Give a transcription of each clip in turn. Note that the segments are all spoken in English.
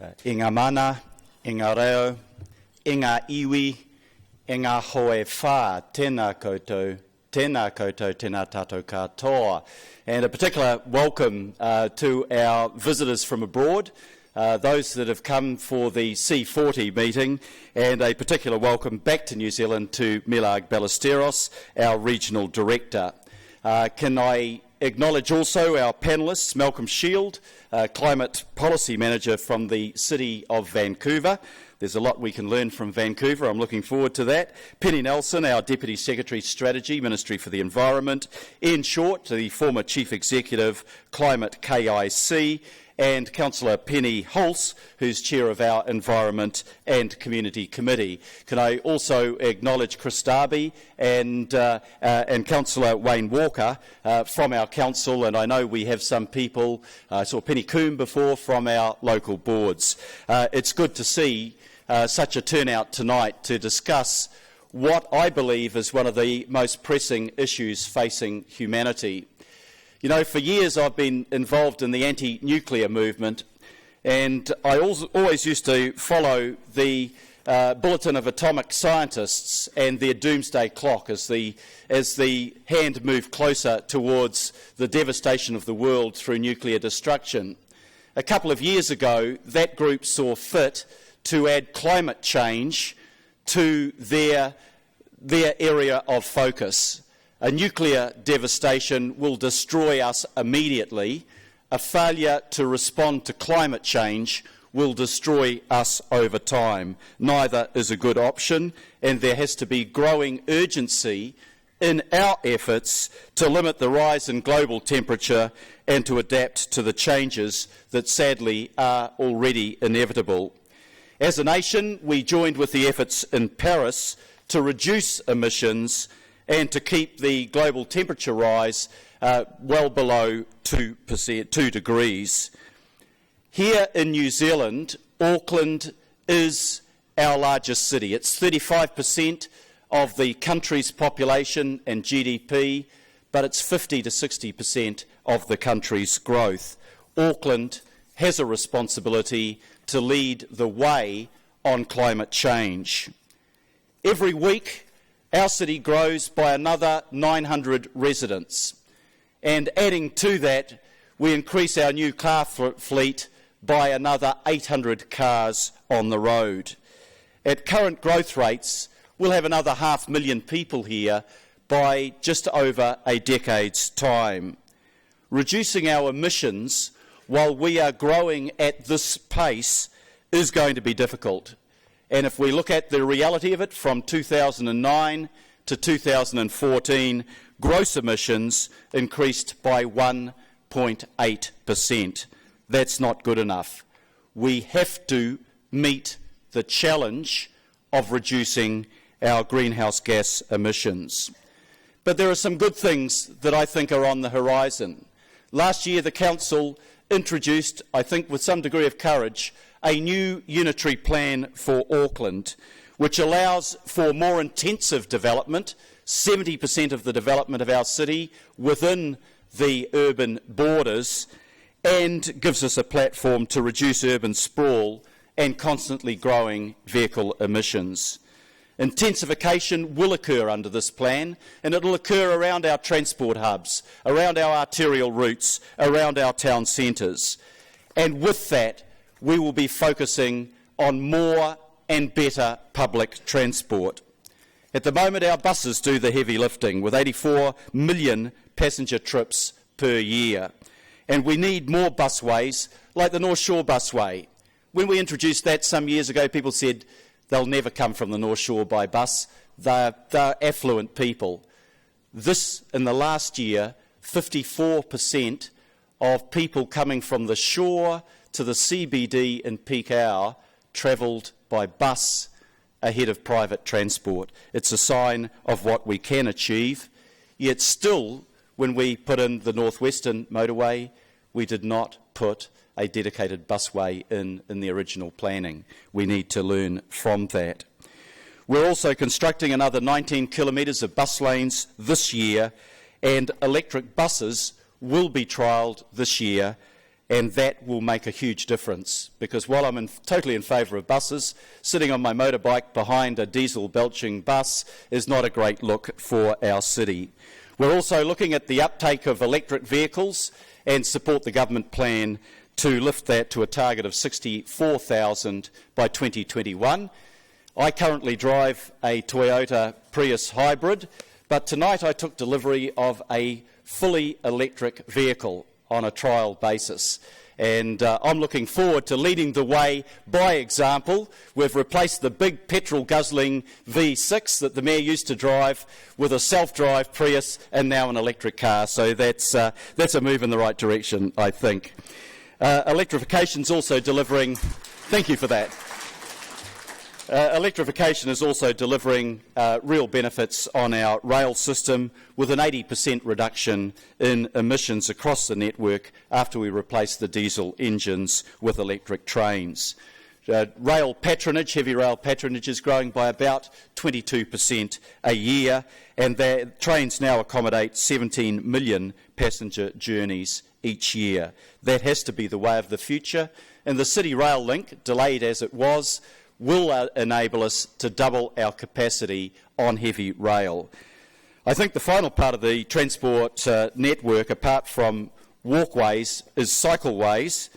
I ngā mana, I ngā reo, I ngā iwi, I ngā hoe whā, tēnā koutou, tēnā tātou katoa. And a particular welcome to our visitors from abroad, those that have come for the C40 meeting, and a particular welcome back to New Zealand to Milag Ballesteros, our Regional Director. Can I acknowledge also our panellists, Malcolm Shield, Climate Policy Manager from the City of Vancouver. There's a lot we can learn from Vancouver. I'm looking forward to that. Penny Nelson, our Deputy Secretary Strategy, Ministry for the Environment. Ian Short, the former Chief Executive, Climate KIC. And Councillor Penny Hulse, who's Chair of our Environment and Community Committee. Can I also acknowledge Chris Darby and Councillor Wayne Walker from our council, and I know we have some people, I saw Penny Coombe before, from our local boards. It's good to see such a turnout tonight to discuss what I believe is one of the most pressing issues facing humanity. You know, for years I've been involved in the anti-nuclear movement, and I always used to follow the Bulletin of Atomic Scientists and their doomsday clock as the hand moved closer towards the devastation of the world through nuclear destruction. A couple of years ago, that group saw fit to add climate change to their area of focus. A nuclear devastation will destroy us immediately. A failure to respond to climate change will destroy us over time. Neither is a good option, and there has to be growing urgency in our efforts to limit the rise in global temperature and to adapt to the changes that sadly are already inevitable. As a nation, we joined with the efforts in Paris to reduce emissions and to keep the global temperature rise well below 2 degrees. Here in New Zealand, Auckland is our largest city. It's 35% of the country's population and GDP, but it's 50 to 60% of the country's growth. Auckland has a responsibility to lead the way on climate change. Every week, our city grows by another 900 residents, and adding to that, we increase our new car fleet by another 800 cars on the road. At current growth rates, we'll have another 500,000 people here by just over a decade's time. Reducing our emissions while we are growing at this pace is going to be difficult. And if we look at the reality of it, from 2009 to 2014, gross emissions increased by 1.8%. That's not good enough. We have to meet the challenge of reducing our greenhouse gas emissions. But there are some good things that I think are on the horizon. Last year, the Council introduced, I think with some degree of courage, a new unitary plan for Auckland, which allows for more intensive development, 70% of the development of our city within the urban borders, and gives us a platform to reduce urban sprawl and constantly growing vehicle emissions. Intensification will occur under this plan, and it will occur around our transport hubs, around our arterial routes, around our town centres. And with that, we will be focusing on more and better public transport. At the moment, our buses do the heavy lifting, with 84 million passenger trips per year. And we need more busways, like the North Shore busway. When we introduced that some years ago, people said they'll never come from the North Shore by bus. They're affluent people. This, in the last year, 54% of people coming from the shore to the CBD in peak hour travelled by bus ahead of private transport. It's a sign of what we can achieve, yet still, when we put in the Northwestern motorway, we did not put a dedicated busway in the original planning. We need to learn from that. We're also constructing another 19 kilometres of bus lanes this year, and electric buses will be trialled this year, and that will make a huge difference, because while I'm totally in favour of buses, sitting on my motorbike behind a diesel-belching bus is not a great look for our city. We're also looking at the uptake of electric vehicles and support the government plan to lift that to a target of 64,000 by 2021. I currently drive a Toyota Prius hybrid, but tonight I took delivery of a fully electric vehicle on a trial basis. And I'm looking forward to leading the way by example. We've replaced the big petrol-guzzling V6 that the Mayor used to drive with a self-drive Prius and now an electric car. So that's a move in the right direction, I think. Electrification's also delivering... Thank you for that. Electrification is also delivering real benefits on our rail system, with an 80% reduction in emissions across the network after we replace the diesel engines with electric trains. Rail patronage, heavy rail patronage, is growing by about 22% a year, and the trains now accommodate 17 million passenger journeys each year. That has to be the way of the future, and the City Rail Link, delayed as it was, will enable us to double our capacity on heavy rail. I think the final part of the transport network, apart from walkways, is cycleways,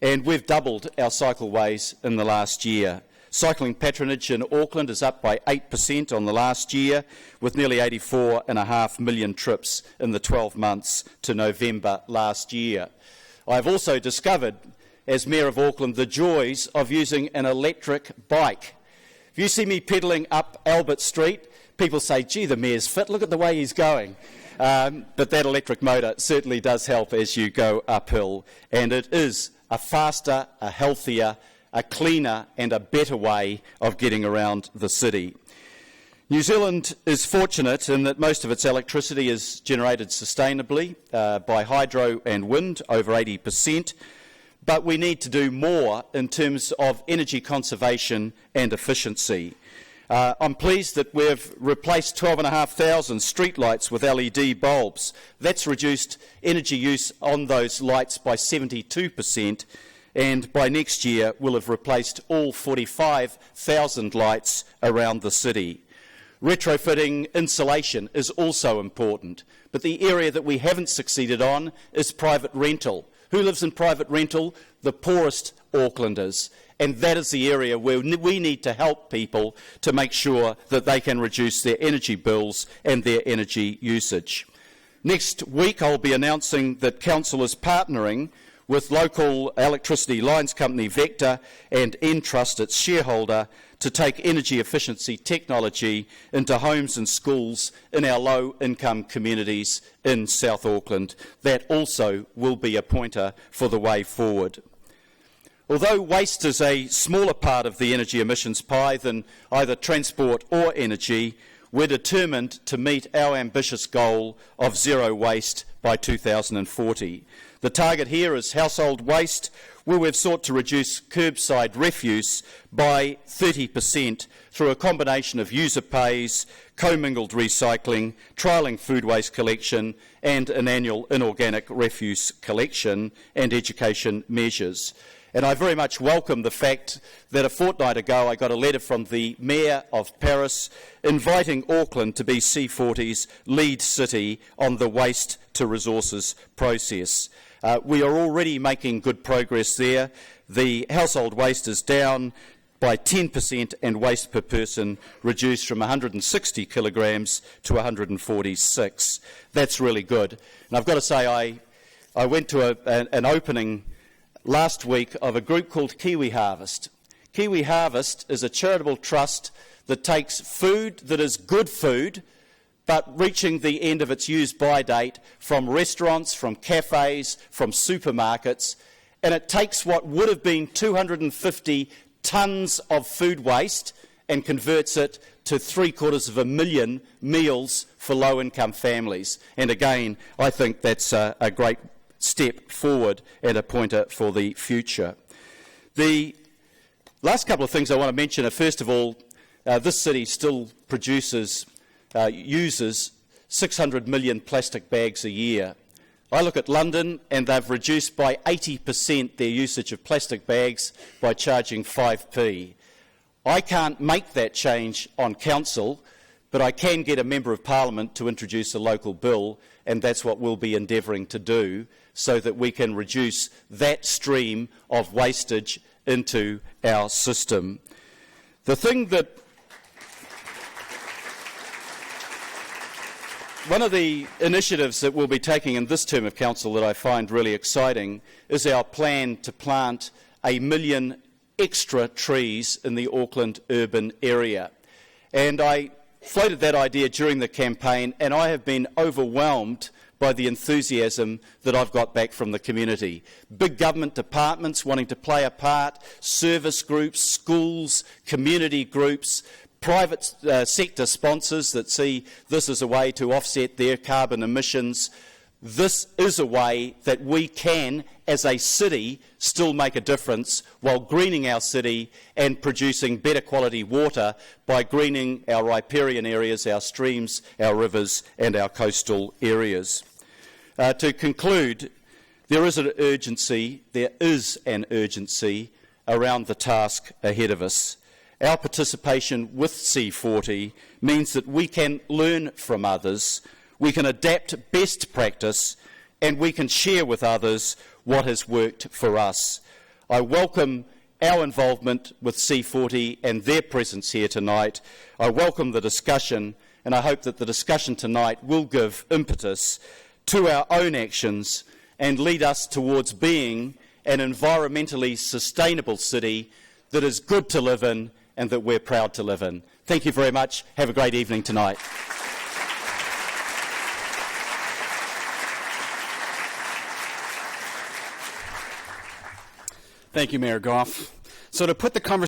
and we've doubled our cycleways in the last year. Cycling patronage in Auckland is up by 8% on the last year, with nearly 84.5 million trips in the 12 months to November last year. I've also discovered, as Mayor of Auckland, the joys of using an electric bike. If you see me pedalling up Albert Street, people say, gee, the Mayor's fit, look at the way he's going. But that electric motor certainly does help as you go uphill, and it is a faster, a healthier, a cleaner and a better way of getting around the city. New Zealand is fortunate in that most of its electricity is generated sustainably by hydro and wind, over 80%. But we need to do more in terms of energy conservation and efficiency. I'm pleased that we've replaced 12,500 streetlights with LED bulbs. That's reduced energy use on those lights by 72%, and by next year we'll have replaced all 45,000 lights around the city. Retrofitting insulation is also important, but the area that we haven't succeeded on is private rental. Who lives in private rental? The poorest Aucklanders. And that is the area where we need to help people to make sure that they can reduce their energy bills and their energy usage. Next week I'll be announcing that Council is partnering with local electricity lines company Vector and Entrust, its shareholder, to take energy efficiency technology into homes and schools in our low-income communities in South Auckland. That also will be a pointer for the way forward. Although waste is a smaller part of the energy emissions pie than either transport or energy, we're determined to meet our ambitious goal of zero waste by 2040. The target here is household waste, where we've sought to reduce curbside refuse by 30% through a combination of user pays, commingled recycling, trialling food waste collection, and an annual inorganic refuse collection and education measures. And I very much welcome the fact that a fortnight ago I got a letter from the Mayor of Paris inviting Auckland to be C40's lead city on the waste to resources process. We are already making good progress there. The household waste is down by 10% and waste per person reduced from 160 kilograms to 146. That's really good. And I've got to say, I went to an opening last week of a group called Kiwi Harvest. Kiwi Harvest is a charitable trust that takes food that is good food, but reaching the end of its use-by date from restaurants, from cafes, from supermarkets, and it takes what would have been 250 tonnes of food waste and converts it to 750,000 meals for low-income families. And again, I think that's a great step forward and a pointer for the future. The last couple of things I want to mention are, first of all, this city still uses 600 million plastic bags a year. I look at London and they've reduced by 80% their usage of plastic bags by charging 5p. I can't make that change on council, but I can get a Member of Parliament to introduce a local bill, and that's what we'll be endeavouring to do so that we can reduce that stream of wastage into our system. The thing that one of the initiatives that we'll be taking in this term of council that I find really exciting is our plan to plant 1 million extra trees in the Auckland urban area. And I floated that idea during the campaign, and I have been overwhelmed by the enthusiasm that I've got back from the community. Big government departments wanting to play a part, service groups, schools, community groups, private sector sponsors that see this as a way to offset their carbon emissions. This is a way that we can, as a city, still make a difference while greening our city and producing better quality water by greening our riparian areas, our streams, our rivers and our coastal areas. To conclude, there is an urgency around the task ahead of us. Our participation with C40 means that we can learn from others, we can adapt best practice, and we can share with others what has worked for us. I welcome our involvement with C40 and their presence here tonight. I welcome the discussion, and I hope that the discussion tonight will give impetus to our own actions and lead us towards being an environmentally sustainable city that is good to live in and that we're proud to live in. Thank you very much. Have a great evening tonight. Thank you, Mayor Goff. So to put the conversation